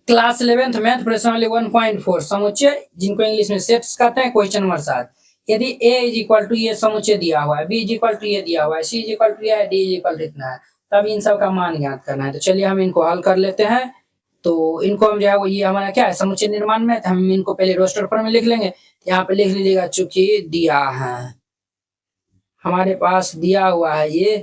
Class 11th math प्रश्न वाले 1.4 समुच्चय जिनको इंग्लिश में सेट्स कहते हैं, क्वेश्चन नंबर 7। यदि a इज इक्वल टू ये समुच्चय दिया हुआ है, b इज इक्वल टू ये दिया हुआ है, c इज इक्वल टू ये है, d इज इक्वल टू इतना है, तब इन सब का मान ज्ञात करना है। तो चलिए हम इनको हल कर लेते हैं। तो इनको हम जो है वो ये हमारा क्या है समुच्चय निर्माण में, तो हम इनको पहले रोस्टर फॉर्म में लिख लेंगे। यहाँ पे लिख लीजिएगा, चूंकि दिया है हमारे पास दिया हुआ है ये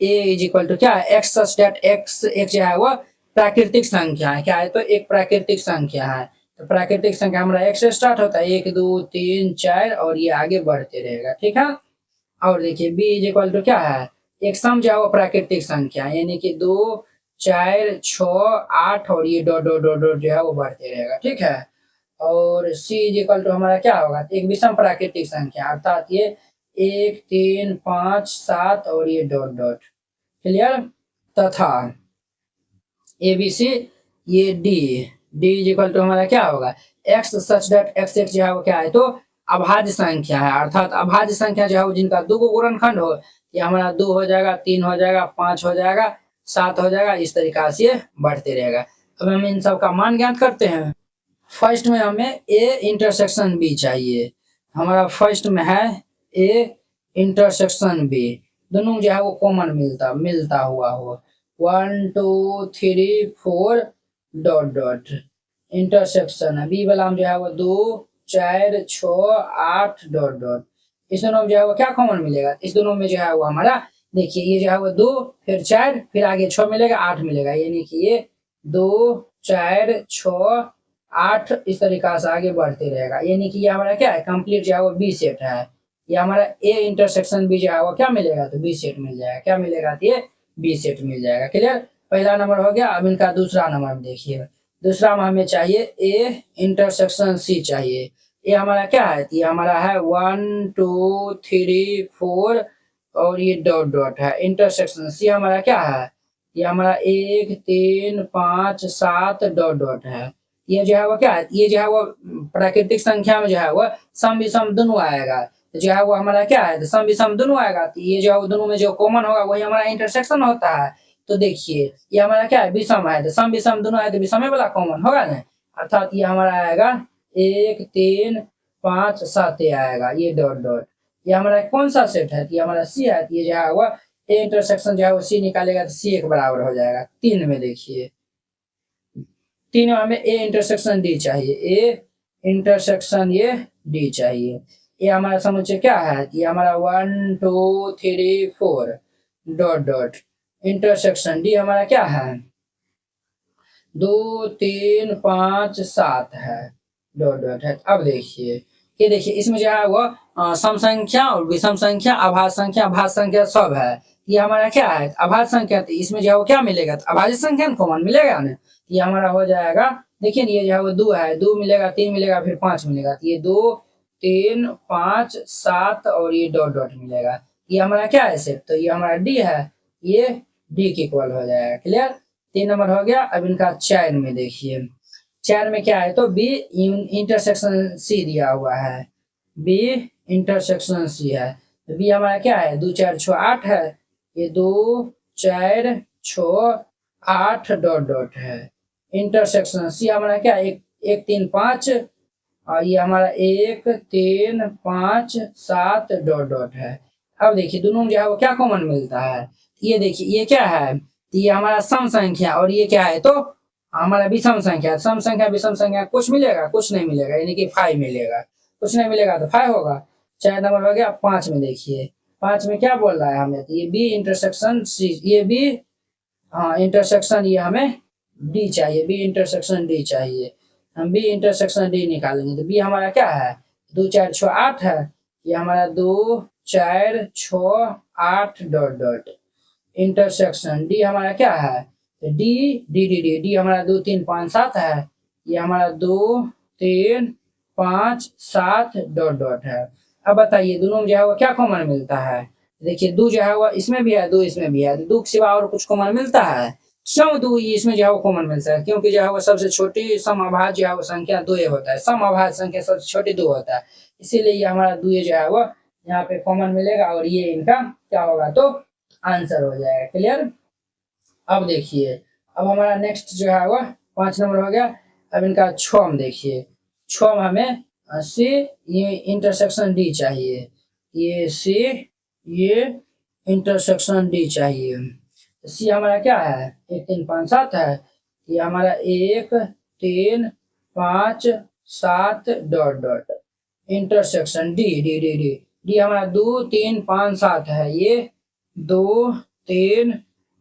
a इज इक्वल टू क्या है एक्स सच दैट एक्स एक जो है वो प्राकृतिक संख्या है। क्या है तो एक प्राकृतिक संख्या है। तो प्राकृतिक संख्या हमारा एक से स्टार्ट होता है, 1 2 3 4 और ये आगे बढ़ते रहेगा, ठीक है। और देखिए b इज इक्वल टू क्या है एक सम जो है वो प्राकृतिक संख्या यानी कि 2 4 6 8 और ये डॉट डॉट डॉट डॉट जो है वो बढ़ते रहेगा, ठीक है। और c इज इक्वल टू हमारा क्या होगा एक विषम प्राकृतिक संख्या अर्थात ये 1 3 5 7 और ये डॉट डॉट, क्लियर। तथा ABC ये D इज इक्वल टू हमारा क्या होगा x सच दैट x एक जो है वो क्या है तो अभाज्य संख्या है अर्थात अभाज्य संख्या जो है वो जिनका दो को गुणनखंड हो, ये हमारा 2 हो जाएगा, 3 हो जाएगा, 5 हो जाएगा, 7 हो जाएगा, इस तरीका से ये बढ़ते रहेगा। अब हम इन सब का मान ज्ञात करते हैं। फर्स्ट में हमें A इंटरसेक्शन B चाहिए। हमारा फर्स्ट में है A इंटरसेक्शन B, दोनों जो है वो कॉमन मिलता हुआ हो 1 2 3 4 डॉट डॉट इंटरसेक्शन है B वाला हम जो है वो 2 4 6 8 डॉट डॉट, इस दोनों में जो है वो क्या कॉमन मिलेगा, इस दोनों में जो है वो हमारा देखिए ये जो है वो 2 फिर 4 फिर आगे 6 मिलेगा 8 मिलेगा, यानी कि ये 2 4 6 8 इस तरीका से आगे बढ़ते रहेगा, यानी कि ये हमारा क्या है कंप्लीट जो है वो बी सेट है। ये हमारा ए इंटरसेक्शन बी जो है वो क्या मिलेगा तो बी सेट मिल जाएगा, क्या मिलेगा तो ये बी सेट मिल जाएगा, क्लियर। पहला नंबर हो गया। अब इनका दूसरा नंबर देखिए, दूसरा में हमें चाहिए ए इंटरसेक्शन सी चाहिए। ये हमारा क्या है ये हमारा है 1 2 3 4 और ये डॉट डॉट है। इंटरसेक्शन सी हमारा क्या है ये हमारा 1 3 5 7 डॉट डॉट है। ये जो है वो क्या है ये जो है वो प्राकृतिक संख्या में जो है वो सम विषम दोनों आएगा, जो है वो हमारा क्या है सम विषम दोनों आएगा। तो ये जो है दोनों में जो कॉमन होगा वही हमारा इंटरसेक्शन होता है। तो देखिए ये हमारा क्या है विषम है, तो सम विषम दोनों है तो विषम वाला कॉमन होगा ना, अर्थात ये हमारा आएगा 1 3 5 7 आएगा ये डॉट डॉट। ये हमारा कौन सा सेट है ये हमारा सी है। ये जो है वो ए इंटरसेक्शन जो है वो सी निकालेगा तो सी एक बराबर हो जाएगा 3 में। देखिए 3 में हमें ए इंटरसेक्शन डी चाहिए, ए इंटरसेक्शन ये डी चाहिए। ये हमारा समुच्चय क्या है ये हमारा 1 2 3 4 डॉट डॉट इंटरसेक्शन डी हमारा क्या है 2 3 5 7 है डॉट डॉट है। अब देखिए ये देखिए इसमें जो है वो सम संख्या और विषम संख्या अभाज्य संख्या सब है। ये हमारा क्या है अभाज्य संख्या, तो इसमें जो है वो क्या मिलेगा तो अभाज्य संख्या कॉमन मिलेगा ना। ये हमारा हो जाएगा देखिए ये जो है वो 2 है, 2 मिलेगा 3 मिलेगा फिर 5 मिलेगा, तो ये 2 3 5 7 और ये डॉट डॉट मिलेगा। ये हमारा क्या है सेट तो ये हमारा डी है, ये डी के इक्वल हो जाएगा, क्लियर। 3 नंबर हो गया। अब इनका 4 में देखिए 4 में क्या है तो बी इंटरसेक्शन सी दिया हुआ है, बी इंटरसेक्शन सी है। तो बी हमारा क्या है 2 4 6 8 है, ये 2 4 6 8 डॉट डॉट है। इंटरसेक्शन सी हमारा क्या है 1 3 5 और ये हमारा 1 3 5 7 डॉट डॉट है। अब देखिए दोनों जो है वो क्या कॉमन मिलता है, ये देखिए ये क्या है तो ये हमारा सम संख्या और ये क्या है तो हमारा विषम संख्या। सम संख्या विषम संख्या कुछ मिलेगा कुछ नहीं मिलेगा, यानी कि 5 मिलेगा, कुछ नहीं मिलेगा तो 5 होगा। 4 नंबर हो गया। 5 में देखिए 5 में क्या बोल रहा है हमें तो ये बी इंटरसेक्शन सी, ये बी हाँ इंटरसेक्शन ये हमें डी चाहिए, बी इंटरसेक्शन डी चाहिए। हम बी इंटरसेक्शन डी निकालेंगे तो बी हमारा क्या है 2 4 6 8 है, ये हमारा 2 4 6 8 डॉट डॉट इंटरसेक्शन डी हमारा क्या है तो D D D D D हमारा 2 3 5 7 है, ये हमारा 2 3 5 7 डॉट डॉट है। अब बताइए दोनों में जो है वो क्या कॉमन मिलता है, देखिए 2 जो है वो इसमें भी है 2 इसमें भी है, तो 2 के सिवा और कुछ कॉमन मिलता है क्यों 2 इसमें जो है वो कॉमन मिलता है, क्योंकि जो है वो सबसे छोटी सम अभाज्य जो है वो संख्या 2 होता है, सम अभाज्य संख्या सबसे छोटी 2 होता है, इसीलिए ये हमारा 2 जो है वो यहाँ पे कॉमन मिलेगा और ये इनका क्या होगा तो आंसर हो जाएगा, क्लियर। अब देखिए अब हमारा नेक्स्ट जो है वो 5 नंबर हो गया। अब इनका छम देखिए, छम हमें सी, ये इंटरसेक्शन डी चाहिए, ये सी, ये इंटरसेक्शन डी चाहिए। सी हमारा क्या है, 1 3 5 7 है, ये हमारा 1 3 5 7 dot dot, intersection D D D D D हमारा 2 3 5 7 है, ये 2 3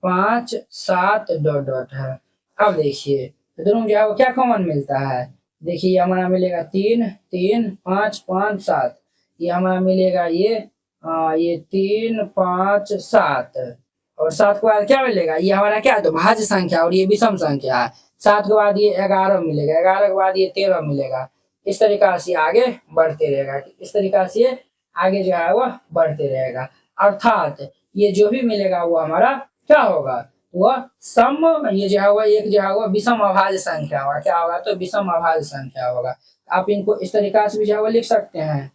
5 7 डॉट डॉट है। अब देखिए दोनों जो है वो क्या कॉमन मिलता है, देखिए हमारा मिलेगा 3 3 5 5 7, ये हमारा मिलेगा ये 3 5 7, और 7 के बाद क्या मिलेगा, ये हमारा क्या है तो भाज्य संख्या और ये विषम संख्या है। 7 के बाद ये 11 मिलेगा, 11 के बाद ये 13 मिलेगा। इस तरीका से आगे बढ़ते रहेगा, इस तरीका से आगे जो है वह बढ़ते रहेगा। अर्थात ये जो भी मिलेगा वो हमारा क्या होगा, वह सम, ये जो है वह एक जो है वह विषम अभाज्य संख्या होगा, क्या होगा तो विषम अभाज्य संख्या होगा। आप इनको इस तरीका से भी जो है वह लिख सकते हैं,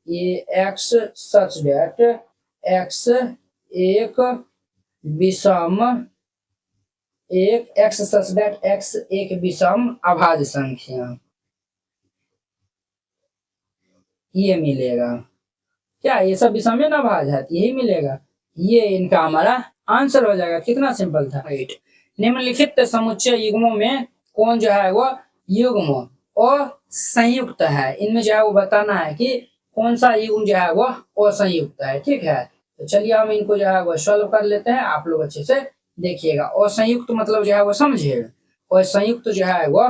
ये x सच डेट x एक विषम, एक x सच डेट x एक विषम अभाज्य संख्या, ये मिलेगा। क्या ये सब विषम में ना भाज है, यही मिलेगा। ये इनका हमारा आंसर हो जाएगा। कितना सिंपल था, राइट। निम्नलिखित समुच्चय युग्मों में कौन जो है वो युग्म और संयुक्त है, इनमें जो है वो बताना है कि कौन सा युग्म जो है वो असंयुक्त है। ठीक है, तो चलिए हम इनको जो है वो सॉल्व कर लेते हैं, आप लोग अच्छे से देखिएगा। असंयुक्त मतलब जो है वो समझिए, और संयुक्त जो है वो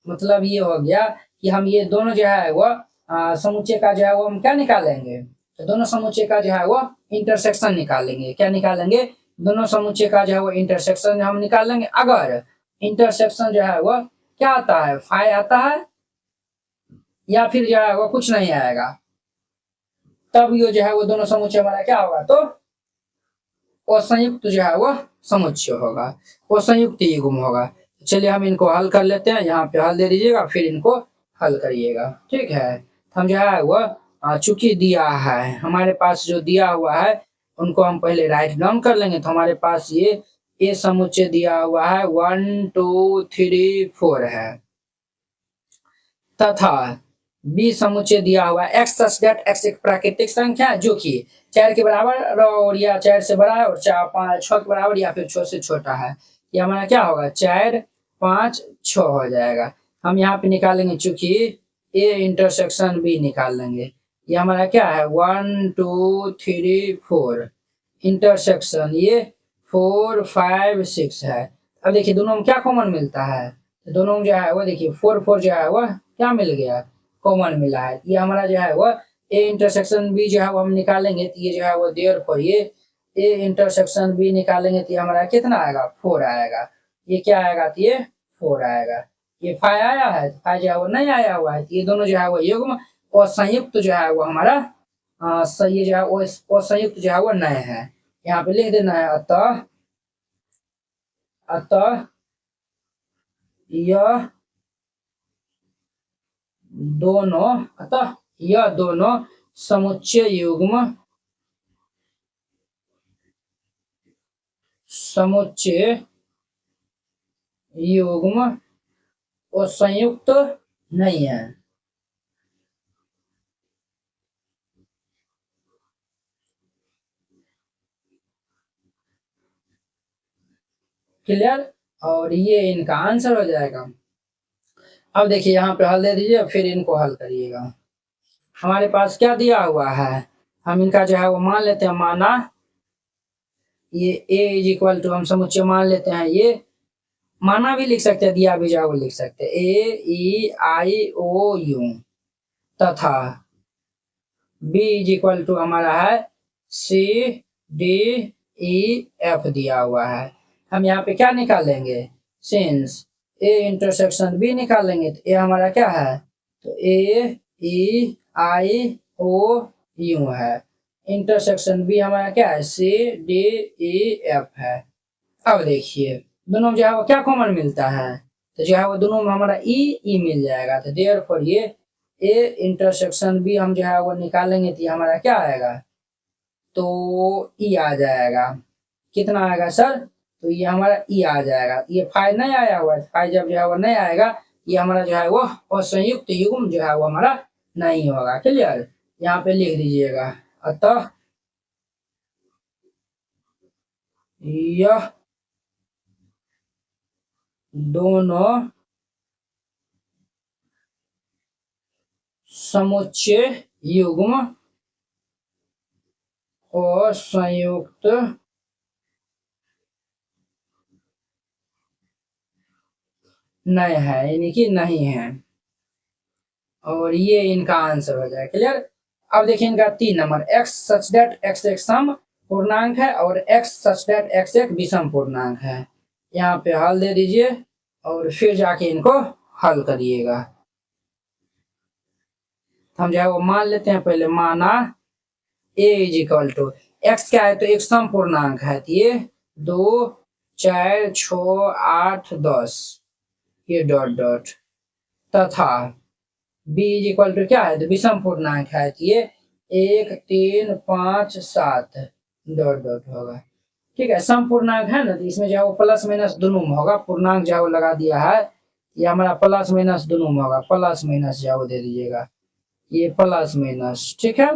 मतलब ये हो गया कि हम ये दोनों जो है वो समुच्चय का जो है वो हम क्या निकालेंगे, तो दोनों समुच्चय का जो है वो इंटरसेक्शन निकालेंगे। क्या निकालेंगे, दोनों समुच्चय का जो है वो इंटरसेक्शन हम निकालेंगे। अगर इंटरसेक्शन जो है वो क्या आता है, फाई आता है, या फिर जो है वो कुछ नहीं आएगा, तब ये जो है वो दोनों समुच्चय हमारा क्या होगा, तो असंयुक्त जो है वो समुच्चय होगा, वो संयुक्त युग्म होगा। चलिए हम इनको हल कर लेते हैं, यहाँ पे हल दे दीजिएगा, फिर इनको हल करिएगा। ठीक है, हम जो है वो चूंकि दिया है हमारे पास, जो दिया हुआ है उनको हम पहले राइट डाउन कर लेंगे। तो हमारे पास ये ए समुच्चय दिया हुआ है 1 2 3 4 है, तथा बी समुच्चय दिया हुआ है एक्स सच दैट एक्स एक प्राकृतिक संख्या है जो कि 4 के बराबर और या 4 से बड़ा है, और 4 5 6 के बराबर या फिर 6 से छोटा है। ये हमारा क्या होगा, 4 5 6 हो जाएगा। हम यहाँ पे निकालेंगे, चूंकि ए इंटरसेक्शन बी निकाल लेंगे। ये हमारा क्या है 1 2 3 4 इंटरसेक्शन ये 4 5 6 है। अब देखिए दोनों में क्या कॉमन मिलता है, तो दोनों में जो है वो देखिए 4 4 जो है वो क्या मिल गया, कॉमन मिला है। ये हमारा जो है वो ए इंटरसेक्शन बी जो है वो हम निकालेंगे, तो ये जो है वो देयरफॉर ये ए इंटरसेक्शन बी निकालेंगे तो ये हमारा कितना आएगा, 4 आएगा। ये क्या आएगा, तो ये 4 आएगा। ये 5 आया है, 5 जो है वो नहीं आया हुआ है, तो ये दोनों जो है वो युग्म और संयुक्त जो है वो हमारा सही जो है वो संयुक्त जो है वो नए है। यहाँ पे लिख देना है, अतः अतः यह दोनों, अतः यह दोनों समुच्चय युग्म और संयुक्त नहीं है। क्लियर, और ये इनका आंसर हो जाएगा। अब देखिए यहाँ पे हल दे दीजिए, फिर इनको हल करिएगा। हमारे पास क्या दिया हुआ है, हम इनका जो है वो मान लेते हैं, माना ये a इज इक्वल टू, हम समुच्चय मान लेते हैं, ये माना भी लिख सकते हैं, दिया भी जाओ लिख सकते हैं, ए ई आई ओ यू, तथा b इज इक्वल टू हमारा है सी डी ई एफ दिया हुआ है। हम यहाँ पे क्या निकालेंगे, सिंस ए इंटरसेक्शन बी निकालेंगे, तो ए हमारा क्या है, तो ए ई आई ओ यू है, इंटरसेक्शन बी हमारा क्या है, सी डी ई एफ है। अब देखिए दोनों जो है वो क्या कॉमन मिलता है, तो जो है वो दोनों में हमारा ई मिल जाएगा, तो देयरफॉर ये ए इंटरसेक्शन बी हम जो है वो निकालेंगे, तो ये हमारा क्या आएगा, तो ई आ जाएगा। कितना आएगा सर, तो ये हमारा ई आ जाएगा। ये फाइव नहीं आया हुआ है, फाइव जब जो है वो नहीं आएगा, ये हमारा जो है वो असंयुक्त युग्म जो है वो हमारा नहीं होगा। क्लियर, यहाँ पे लिख दीजिएगा। अतः यह दोनों समुच्चय युग्म और संयुक्त नहीं है, यानी कि नहीं है, और ये इनका आंसर हो जाए। क्लियर। अब देखिए इनका 3 number, x such that x एक सम पूर्णांक है और x सच दैट x एक विषम पूर्णांक है। यहाँ पे हल दे दीजिए और फिर जाके इनको हल करिएगा। हम जो है वो मान लेते हैं, पहले माना a is equal to x क्या है, तो एक सम पूर्णांक है, तो ये 2 4 6 8 10 ये डॉट डॉट, तथा b इज इक्वल टू क्या है, तो विषम पूर्णांक है, तो ये 1 3 5 7 डॉट डॉट होगा। ठीक है, सम पूर्णांक है ना, तो इसमें जो है वो प्लस माइनस दोनों में होगा। पूर्णांक जो है वो लगा दिया है, ये हमारा प्लस माइनस दोनों में होगा। प्लस माइनस जो है वो दे दीजिएगा, ये प्लस माइनस। ठीक है,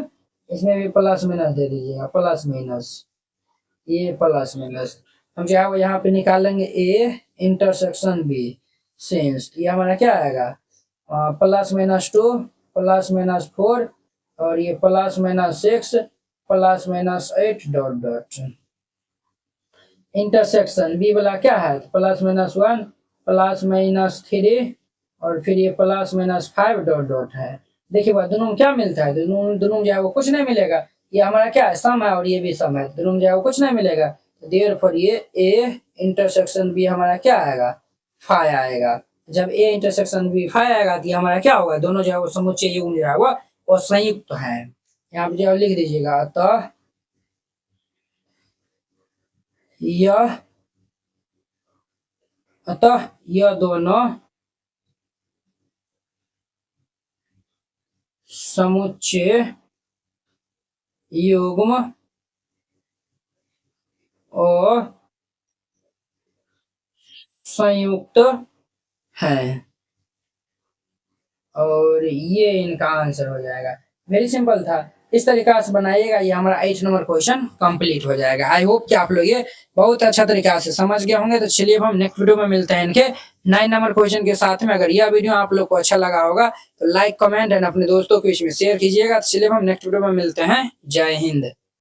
इसमें भी प्लस माइनस दे दीजिएगा, प्लस माइनस, ये प्लस माइनस। हम जो है वो यहाँ पे निकालेंगे a इंटरसेक्शन b सिंस, ये हमारा क्या आएगा, प्लस माइनस 2 प्लस माइनस 4 और ये plus minus 6 plus minus 8 dot dot. Intersection b वाला क्या है, प्लस माइनस 1 प्लस माइनस 3 और फिर ये प्लस माइनस 5 डॉट डॉट है। देखिए वह दोनों में क्या मिलता है, दोनों जो है वो कुछ नहीं मिलेगा। ये हमारा क्या है, सम है और ये भी सम है, दोनों जो है वो कुछ नहीं मिलेगा। देयरफॉर ये ए इंटरसेक्शन बी हमारा क्या आएगा, 5 आएगा। जब ए इंटरसेक्शन बी 5 आएगा तो हमारा क्या होगा, दोनों जो है वो समुच्चय युग्म जो है वो संयुक्त है। यहाँ पे जो है लिख दीजिएगा, अतः यह दोनों समुच्चय युग्म और संयुक्त है, और ये इनका आंसर हो जाएगा। वेरी सिंपल था, इस तरीका से बनाइएगा, ये हमारा 8 नंबर क्वेश्चन कंप्लीट हो जाएगा। आई होप कि आप लोग ये बहुत अच्छा तरीका से समझ गए होंगे। तो चलिए अब हम नेक्स्ट वीडियो में मिलते हैं इनके 9 नंबर क्वेश्चन के साथ में। अगर यह वीडियो आप लोग को अच्छा लगा होगा तो लाइक कमेंट एंड अपने दोस्तों के बीच में शेयर कीजिएगा। तो चलिए हम नेक्स्ट वीडियो में मिलते हैं। जय हिंद।